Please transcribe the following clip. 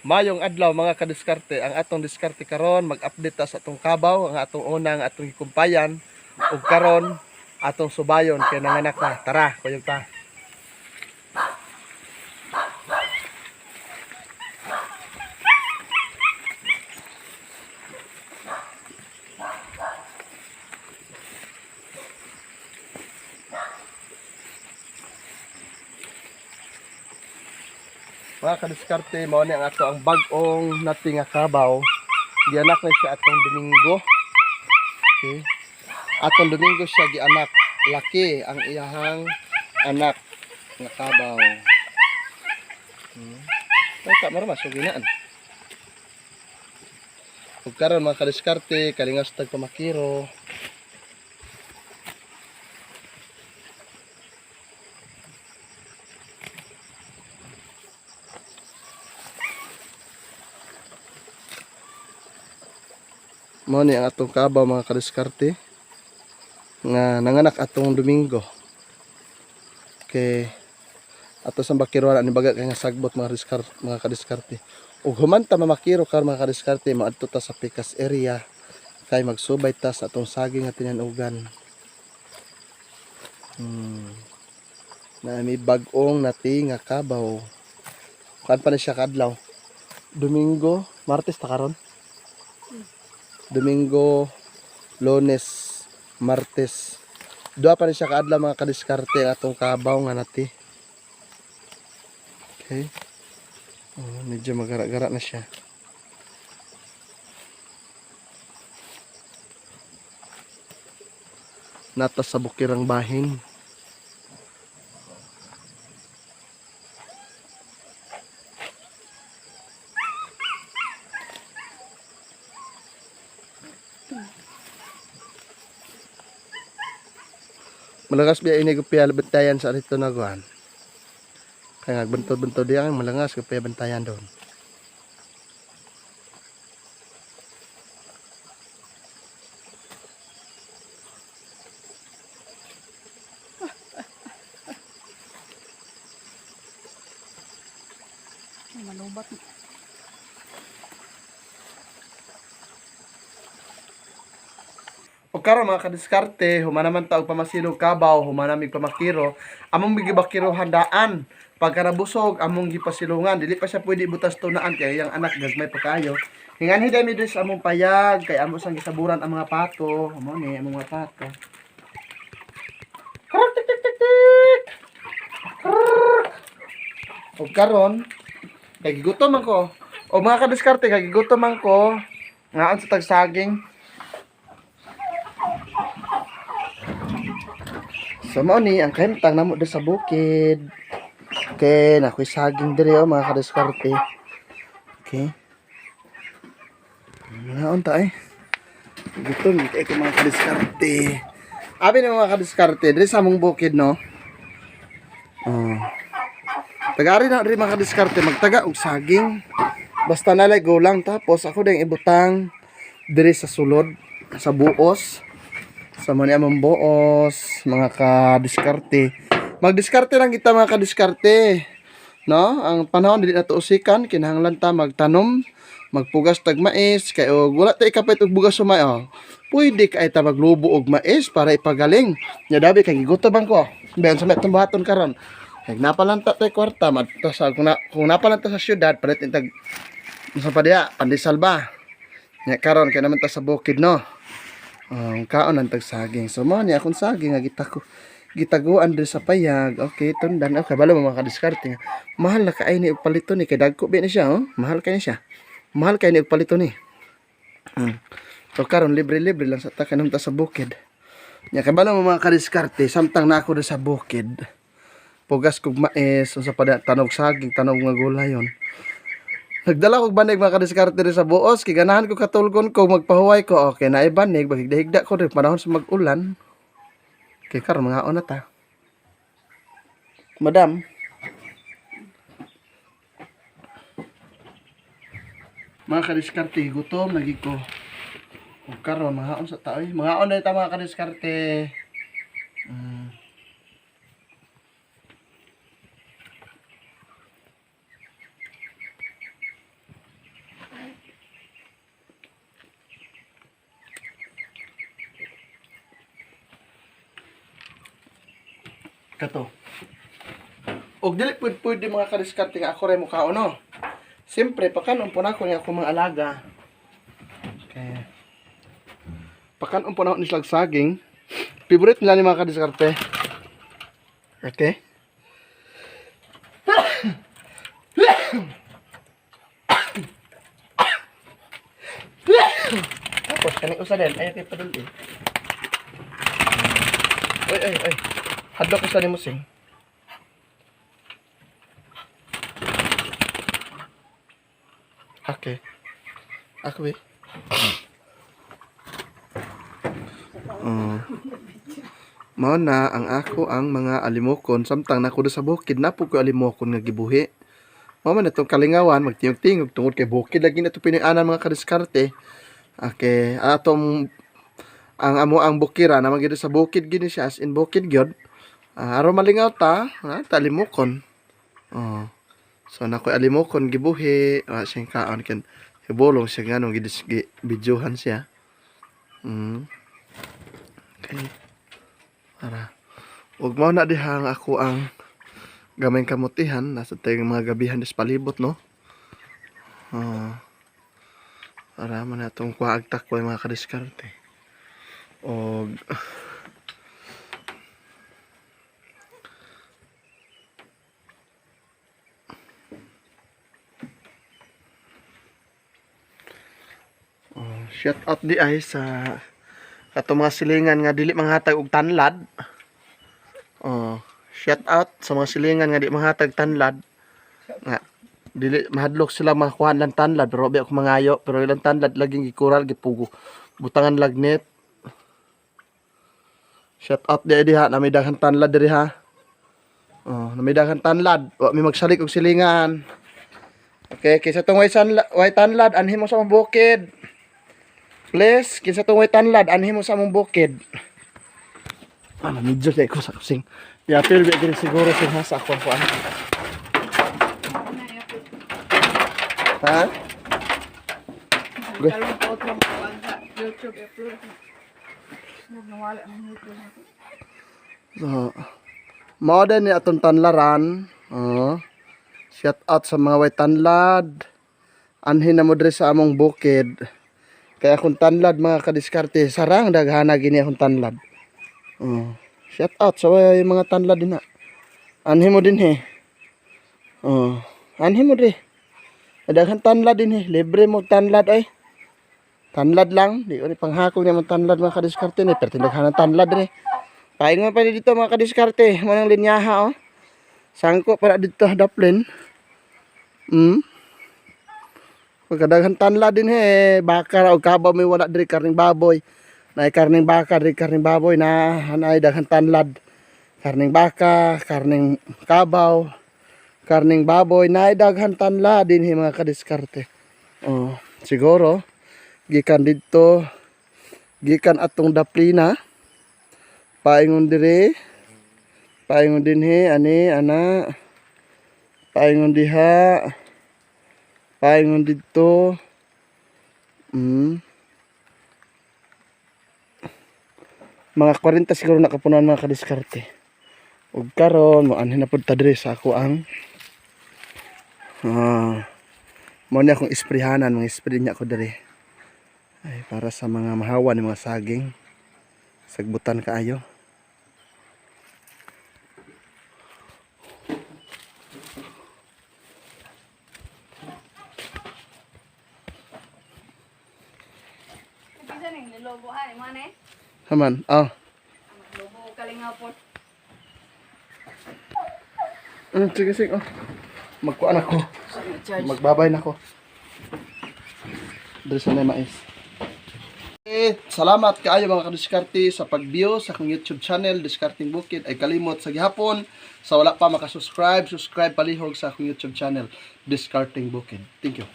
Mayong adlaw mga kadiskarte, ang atong diskarte karon mag-update ta sa atong kabaw, ang atong unang atong hikumpayan ug karon atong subayon kay nanganak na. Tara, kuyog ta. Mga kadiskarte, mao ni ang ato ang bag-ong nating nga kabaw. Gianak na siya atong Domingo. Okay. Atong Domingo siya gianak. Laki ang iyahang anak nga kabaw. Ay, kamera masuginaan. Ug karon mga kadiskarte, kalingas tag pamakiro. Mao ni ang atong kabaw mga kadiskarte nga nanganak atong Domingo. Kay ato sa bakiruan ani baga kay nga sagbot mga kadiskarte. Ug human ta mamakiro kar mga kadiskarte maadto ta sa pikas area kay magsubay ta sa atong saging nga tinanugan. Na may bag-ong nati nga kabaw. Kan pa na siya kadlaw. Domingo, Martes ta karon. Domingo, Lunes, Martes. Duha pa rin siya kaadlaw mga kadiskarte atong kabaw nga nati. Okay. Medyo magara-gara na siya. Nata sa bukirang bahin. Malagas biya ini gupya bantayan sa rito na guan. Kaya nagbentod-bentod diyan malagas gupya bantayan doon. Manubat. O karon mga kadiskarte, humanaman ta og pamasilog kabaw, humanamig pamakiro, among gibakiro handaan. Pagka nabusog, among gipasilungan, dili pa siya pwede butas tunaan kay yang anak gagmay pa kayo. Hinganhi dami dis among payag kay amo sang gisaburan ang mga pato, amo ni among mga pato. Tik tik tik tik. O karon, kay gigutom man ko. O mga kadiskarte, kay gigutom man ko. Ngaon sa tagsaging. So mao ni ang kahimtang namo sa bukid. Okay, nakoy saging diri oh mga kadiskarte. Okay. Naon ta Gutom kay ko mga kadiskarte. Abi na mga kadiskarte diri sa among bukid no. Oh. Tagari na diri mga kadiskarte magtaga og saging. Basta nalay go lang tapos ako ding ibutang diri sa sulod sa buos. Sa mga among buos, mga kadiskarte. Magdiskarte lang kita mga kadiskarte. No? Ang panahon dili nato usikan, kinahanglan ta magtanom, magpugas tag mais, kay og wala ta ikapit og bugas sa mais. Oh. Pwede kay ta maglubo og mais para ipagaling. Nya dabi kay gigutom ko. Ben sa metong buhaton karon. Kay napalanta tay kwarta, madto sa kung napalanta sa syudad, palit tag sa padya, pandisal ba. Nya karon kay naman ta sa bukid no. Kaon ang tagsaging. So mo ni akong saging nga gitaguan din sa payag. Okay, tundan. Okay, bala mo mga kadiskarte. Mahal na kaay ni og palito ni kay dagko bi ni siya, oh. Mahal kay ni siya. Mahal kay ni og palito ni. So karon libre-libre lang sa ta kanang ta sa bukid. Nya kay bala mo mga kadiskarte, samtang na ako sa bukid. Pugas kog mais, sa tanog saging, tanog nga gulayon. Nagdala kog banig mga kadiskarte rin sa buos, kay ganahan ko katulgon ko magpahuway ko. Okay, naay banig, bagigda-higda ko rin panahon sa mag-ulan. Kay karon mga ona ta. Madam. Mga kadiskarte, gutom lagi ko. Ug karon mga on sa taoy. Mga on ta mga kadiskarte. Kato. Og dili pwede mga kadiskarte nga ako rin mukha no. Siyempre, pakanon po na ako nga ako mga alaga. Okay. Pakanon po na ako ni slag saging. Favorite nila ni mga kadiskarte. Okay. Tapos, kaning usa din. Ayaw kayo paduli. Ay. Hadlok usa ni musing. Okay. Ako eh. Mao na ang ako ang mga alimokon samtang nakudo sa bukid napo ko alimokon nga gibuhi. Mao man itong kalingawan magtingog-tingog tungod kay bukid lagi na to pinianan mga kadiskarte. Okay, atong ang bukira na magid sa bukid gini siya as in bukid gyud. Aron malingaw ta, talimokon. Oh. So nakoy alimokon gibuhi, siyang kaon ken hibolong siya nganong videohan siya. Okay. Para ug mao na dihang ako ang gamay kamutihan nasa tayong mga gabihan des palibot no. Para man atong kuagtak ko mga kadiskarte. Og shout out di ay sa ato mga silingan nga dili manghatag og tanlad. Shout out sa mga silingan nga di manghatag tanlad. Nga dili mahadlok sila makuha lang tanlad pero bi ako mangayo pero ilang tanlad laging gikural gipugo. Butangan lagnet. Shout out di diha na may daghang tanlad diri ha. Na may daghang tanlad, wa mi magsalik og silingan. Okay, kaysa tong way tanlad anhin mo sa mong bukid. Please, kinsa tong way tanlad anhin mo sa mong bukid. Medyo kay ko sa kusing. Ya feel be diri siguro sa ako ko. Ha? So, mao din ni atong tanlaran. Shout out sa mga way tanlad. Anhin na mo diri sa among bukid. Kaya akong tanlad mga kadiskarte, sarang daghana gini akong tanlad. Shout out sa mga tanlad din na. Anhin mo din he. Anhin mo din. Daghang tanlad din he. Libre mo tanlad ay. Tanlad lang. Di ko ni panghakong niya tanlad mga kadiskarte ni. Pero tinaghanang tanlad rin. Paing mo pa dito mga kadiskarte. Manang linyaha oh. Sangko para dito daplin. Pagkadaghan tanla din he, baka o kabaw may wala diri karning baboy. Na karning baka diri karning baboy na anay daghan tanlad. Karning baka, karning kabaw, karning baboy na daghan tanla din he mga kadiskarte. Siguro gikan dito gikan atong daplina. Paingon diri. Paingon din he ani ana. Paingon diha. Paingon dito. Mga 40 siguro nakapunan mga kadiskarte. Ug karon mo anhin na pud ta diri sa ako ang mo niya akong isprihanan, mga spray niya ako diri. Ay para sa mga mahawa ni mga saging. Sagbutan kaayo. Haman, Lobo kalingaw po. Sige. Magkuan ako. Magbabay na ako. Dres na mais. Salamat kaayo mga kadiskarte sa pag-view sa akong YouTube channel Diskarting Bukid. Ay kalimot sa gihapon sa wala pa makasubscribe, subscribe palihog sa akong YouTube channel Diskarting Bukid. Thank you.